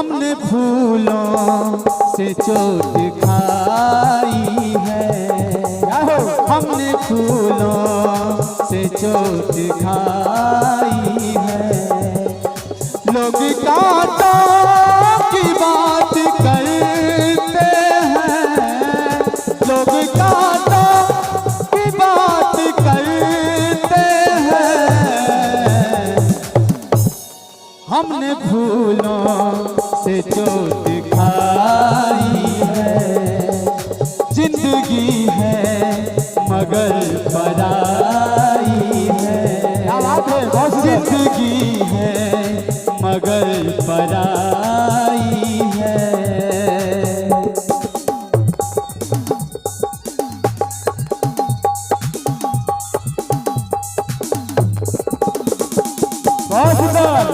हमने फूलों से चोट खाई है, हमने फूलों से चोट खाई है। लोग कांटों की बात करते हैं, लोग कांटों की बात करते हैं। हमने फूलों से चोट खाई है। जिंदगी है मगर पराई है, जिंदगी है मगर पराई है। बहुत सुंदर।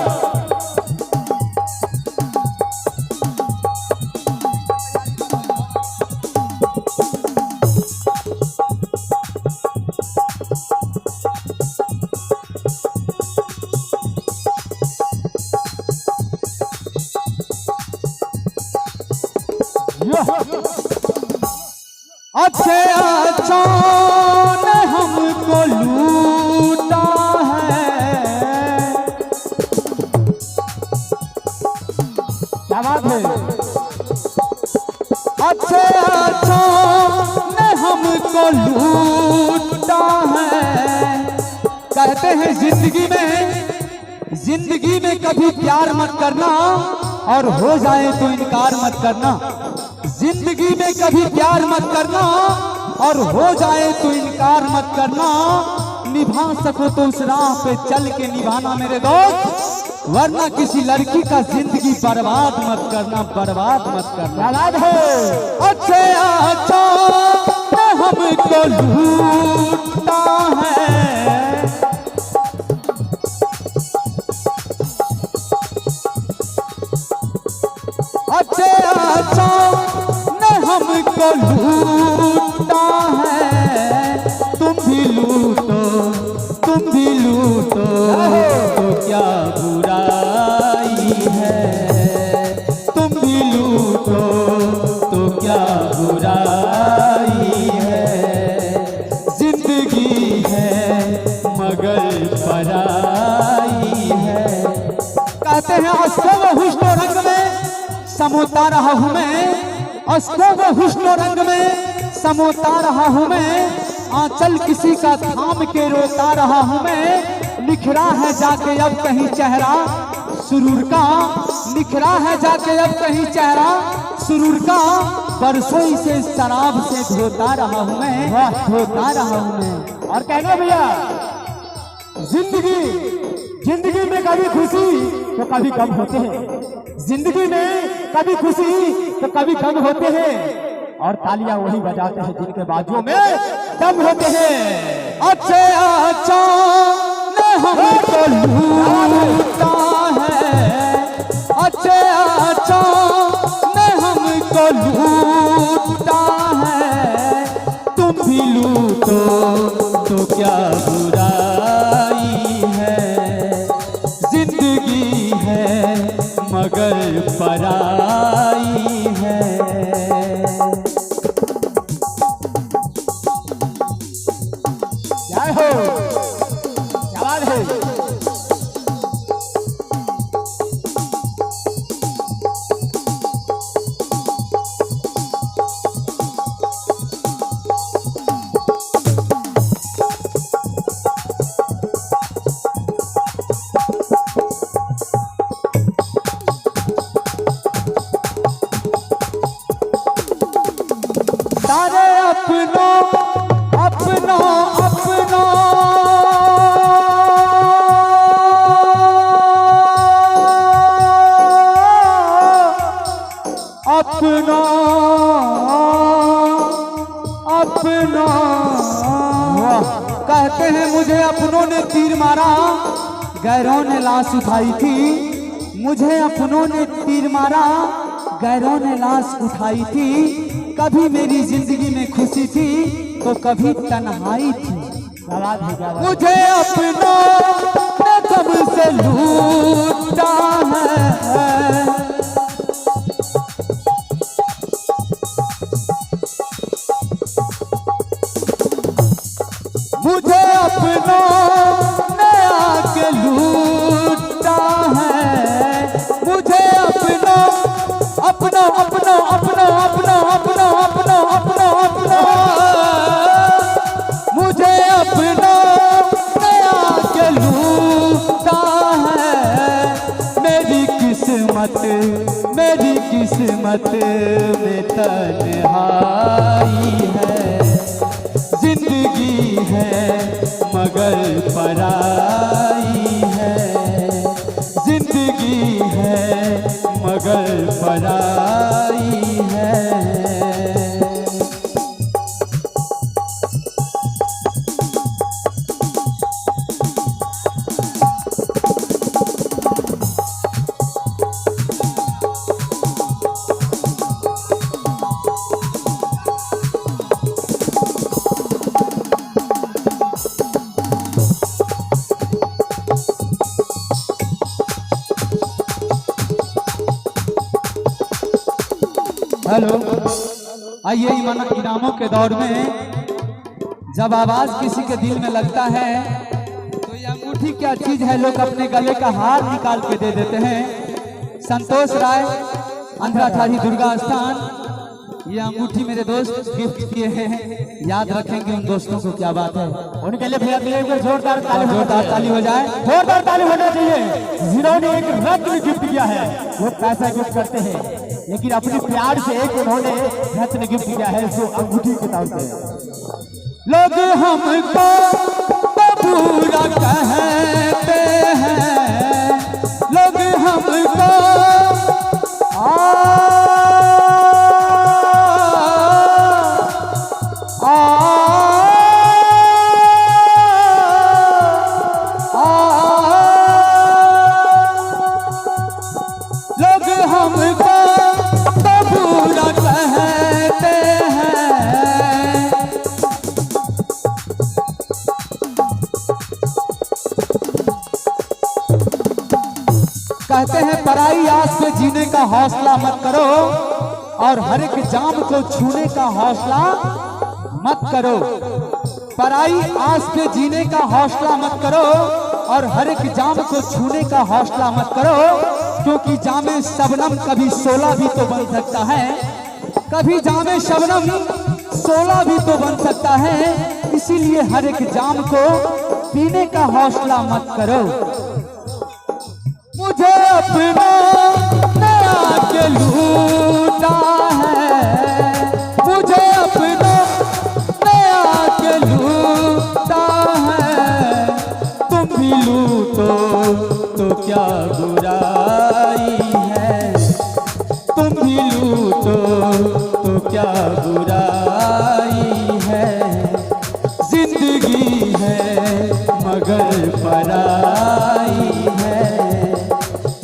अच्छे अच्छों ने हमको लूटा है, क्या बात है। अच्छे अच्छों ने हमको लूटा है। कहते हैं जिंदगी में कभी प्यार मत करना और हो जाए तो इनकार मत करना। जिंदगी में कभी प्यार मत करना और हो जाए तो इनकार मत करना। निभा सको तो उस राह पे चल के निभाना मेरे दोस्त, वरना किसी लड़की का जिंदगी बर्बाद मत करना, बर्बाद मत करना। याद है अच्छे अच्छा हमको लूटा है। अच्छे अच्छा हमको लूटा है। तुम भी लूटो तो क्या बुराई है। तुम भी लूटो तो क्या बुराई है। जिंदगी है मगर पराई है। कहते हैं अस्तो व हुस्न रंग में समोता रहा हूँ मैं, अस्तो व हुस्न रंग में समोता रहा हूँ मैं। आंचल किसी का थाम के रोता रहा हूँ मैं। निखरा है जाके अब कहीं चेहरा सुरूर का, निखरा है जाके अब कहीं चेहरा सुरूर का। बरसों से शराब से धोता रहा हूँ मैं, धोता रहा हूँ मैं। और कहना भैया जिंदगी में कभी खुशी तो कभी गम होते हैं, जिंदगी में कभी खुशी तो कभी गम होते हैं। और तालियां वही बजाते हैं जिनके बाजुओं में दम होते हैं। अच्छे अच्छा ने हमको लूटा है, अच्छे अच्छा ने हमको लूटा है। तुम भी लूटो तो क्या बुराई है। जिंदगी है मगर पराई है। जय हो, क्या बात है। सारे अपनों कहते हैं मुझे अपनों ने तीर मारा, गैरों ने लाश उठाई थी। मुझे अपनों ने तीर मारा, गैरों ने लाश उठाई थी। कभी मेरी जिंदगी में खुशी थी तो कभी तन्हाई थी। मुझे अपनों ने तुमसे लूटा है, अपनों ने आके लूटा है, मुझे अपनों अपनों अपनों अपनों अपनों अपनों अपनों अपनों अपनों मुझे अपनों ने आके लूटा है। मेरी किस्मत में तन्हाई है, जिंदगी है मगर पराई है, जिंदगी है मगर पराई है। हेलो, आइए इनामों के दौर में जब आवाज किसी के दिल में लगता है तो ये अंगूठी क्या चीज है, लोग अपने गले का हार निकाल के दे देते हैं। संतोष राय, अंधरा ठाही, दुर्गा स्थान, ये अंगूठी मेरे दोस्त गिफ्ट किए हैं, याद रखेंगे उन दोस्तों को। क्या बात है, उनके लिए भैया के जोरदार ताली हो जाए, जोरदार ताली होना चाहिए। जिन्होंने एक रत्न गिफ्ट किया है, वो पैसा गिफ्ट करते हैं, लेकिन अपने प्यार से एक उन्होंने रत्न गिफ्ट किया है, जो अंगूठी के तौर पे। लोग हमको बुरा कहते हैं, लोग हमको लोग हमको बुरा कहते हैं। कहते हैं पराई आस पे जीने का हौसला मत करो, और हर एक जाम को छूने का हौसला मत करो। पराई आस पे जीने का हौसला मत करो, और हर एक जाम को छूने का हौसला मत करो, क्योंकि जामे शबनम कभी 16 भी तो बन सकता है, कभी जामे शबनम 16 भी तो बन सकता है। इसीलिए हर एक जाम को पीने का हौसला मत करो। मुझे अपना नया के लूटा है, मुझे अपना नया के लूटा है। तुम भी लूटो तो क्या बुराई है, तुम भी लूटो तो क्या बुराई है। जिंदगी है मगर पराई है,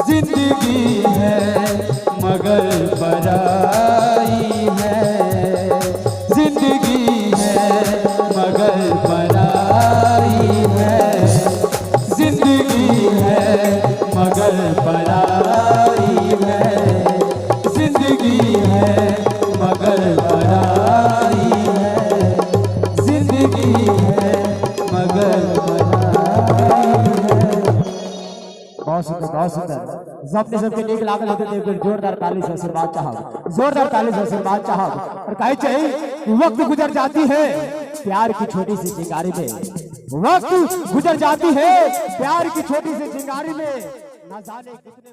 जिंदगी है मगर पराई है, जिंदगी है मगर पराई है, जिंदगी है मगर पराई है, जिंदगी है मगर पराई है, जिंदगी है मगर पराई है। बहुत सुंदर, बहुत सुंदर। सबने सबके नीक लागल होते थे, एक जोरदार ताली से आशीर्वाद चाहब, जोरदार ताली से आशीर्वाद चाहब। और कहे चाहिए कि वक्त गुजर जाती है प्यार की छोटी सी चिंगारी में, वक्त गुजर जाती है प्यार की छोटी सी चिंगारी में, न जाने कितने